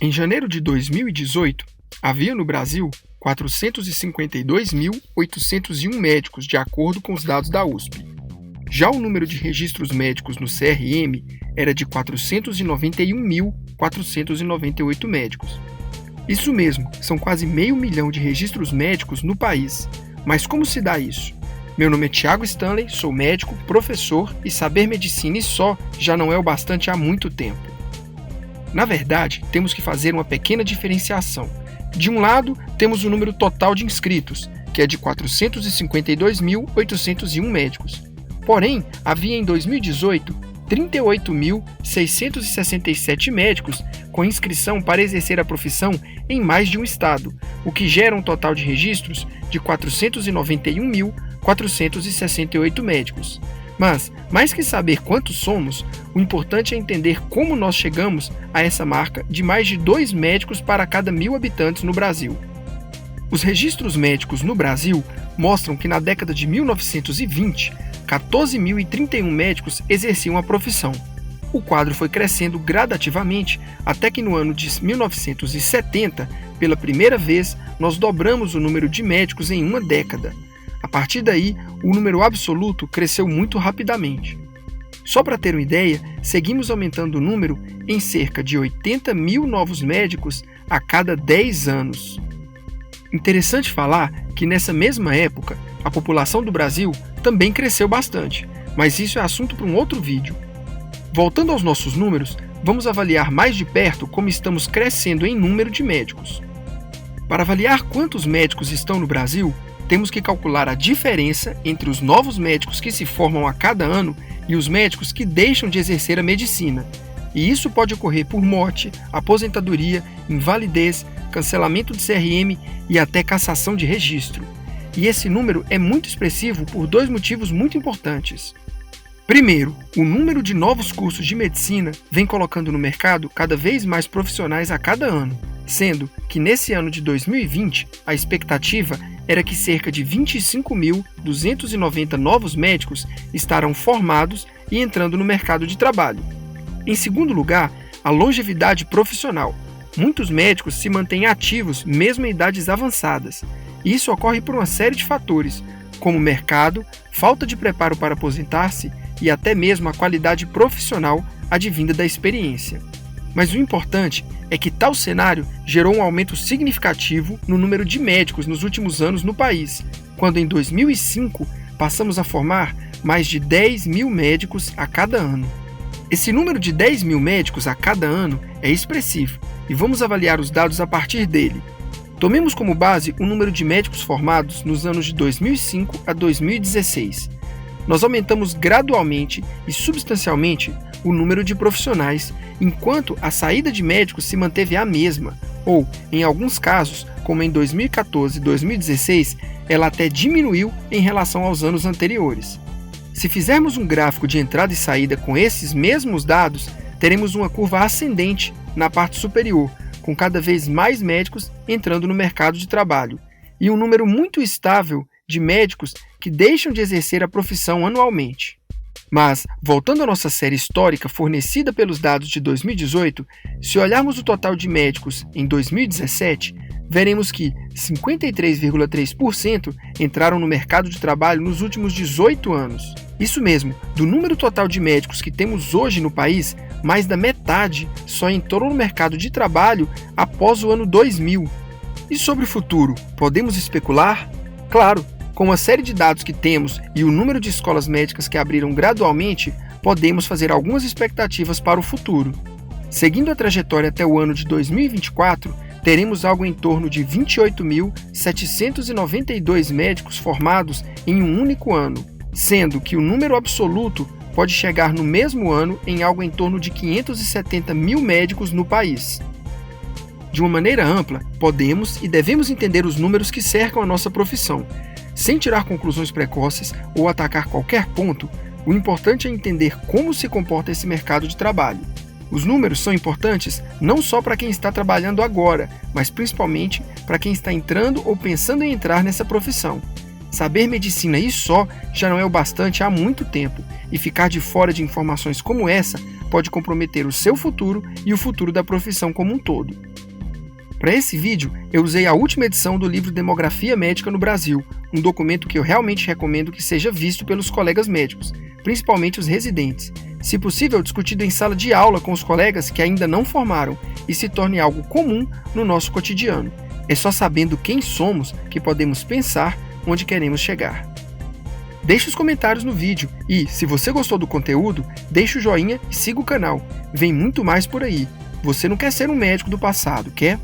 Em janeiro de 2018, havia no Brasil 452.801 médicos, de acordo com os dados da USP. Já o número de registros médicos no CRM era de 491.498 médicos. Isso mesmo, são quase 500 mil de registros médicos no país. Mas como se dá isso? Meu nome é Thiago Stanley, sou médico, professor e saber medicina e só já não é o bastante há muito tempo. Na verdade, temos que fazer uma pequena diferenciação. De um lado, temos o número total de inscritos, que é de 452.801 médicos. Porém, havia em 2018 38.667 médicos com inscrição para exercer a profissão em mais de um estado, o que gera um total de registros de 491.468 médicos. Mas, mais que saber quantos somos, o importante é entender como nós chegamos a essa marca de mais de 2 médicos para cada 1.000 habitantes no Brasil. Os registros médicos no Brasil mostram que na década de 1920, 14.031 médicos exerciam a profissão. O quadro foi crescendo gradativamente até que no ano de 1970, pela primeira vez, nós dobramos o número de médicos em uma década. A partir daí, o número absoluto cresceu muito rapidamente. Só para ter uma ideia, seguimos aumentando o número em cerca de 80 mil novos médicos a cada 10 anos. Interessante falar que nessa mesma época, a população do Brasil também cresceu bastante, mas isso é assunto para um outro vídeo. Voltando aos nossos números, vamos avaliar mais de perto como estamos crescendo em número de médicos. Para avaliar quantos médicos estão no Brasil, temos que calcular a diferença entre os novos médicos que se formam a cada ano e os médicos que deixam de exercer a medicina. E isso pode ocorrer por morte, aposentadoria, invalidez, cancelamento de CRM e até cassação de registro. E esse número é muito expressivo por 2 motivos muito importantes. Primeiro, o número de novos cursos de medicina vem colocando no mercado cada vez mais profissionais a cada ano, sendo que nesse ano de 2020 a expectativa era que cerca de 25.290 novos médicos estarão formados e entrando no mercado de trabalho. Em segundo lugar, a longevidade profissional. Muitos médicos se mantêm ativos mesmo em idades avançadas. E isso ocorre por uma série de fatores, como mercado, falta de preparo para aposentar-se e até mesmo a qualidade profissional advinda da experiência. Mas o importante é que tal cenário gerou um aumento significativo no número de médicos nos últimos anos no país, quando em 2005 passamos a formar mais de 10 mil médicos a cada ano. Esse número de 10 mil médicos a cada ano é expressivo e vamos avaliar os dados a partir dele. Tomemos como base o número de médicos formados nos anos de 2005 a 2016. Nós aumentamos gradualmente e substancialmente o número de profissionais, enquanto a saída de médicos se manteve a mesma, ou, em alguns casos, como em 2014 e 2016, ela até diminuiu em relação aos anos anteriores. Se fizermos um gráfico de entrada e saída com esses mesmos dados, teremos uma curva ascendente na parte superior, com cada vez mais médicos entrando no mercado de trabalho, e um número muito estável de médicos que deixam de exercer a profissão anualmente. Mas, voltando à nossa série histórica fornecida pelos dados de 2018, se olharmos o total de médicos em 2017, veremos que 53,3% entraram no mercado de trabalho nos últimos 18 anos. Isso mesmo, do número total de médicos que temos hoje no país, mais da metade só entrou no mercado de trabalho após o ano 2000. E sobre o futuro, podemos especular? Claro! Com a série de dados que temos e o número de escolas médicas que abriram gradualmente, podemos fazer algumas expectativas para o futuro. Seguindo a trajetória até o ano de 2024, teremos algo em torno de 28.792 médicos formados em um único ano, sendo que o número absoluto pode chegar no mesmo ano em algo em torno de 570 mil médicos no país. De uma maneira ampla, podemos e devemos entender os números que cercam a nossa profissão. Sem tirar conclusões precoces ou atacar qualquer ponto, o importante é entender como se comporta esse mercado de trabalho. Os números são importantes não só para quem está trabalhando agora, mas principalmente para quem está entrando ou pensando em entrar nessa profissão. Saber medicina e só já não é o bastante há muito tempo, e ficar de fora de informações como essa pode comprometer o seu futuro e o futuro da profissão como um todo. Para esse vídeo, eu usei a última edição do livro Demografia Médica no Brasil, um documento que eu realmente recomendo que seja visto pelos colegas médicos, principalmente os residentes. Se possível, discutido em sala de aula com os colegas que ainda não formaram e se torne algo comum no nosso cotidiano. É só sabendo quem somos que podemos pensar onde queremos chegar. Deixe os comentários no vídeo e, se você gostou do conteúdo, deixe o joinha e siga o canal. Vem muito mais por aí. Você não quer ser um médico do passado, quer?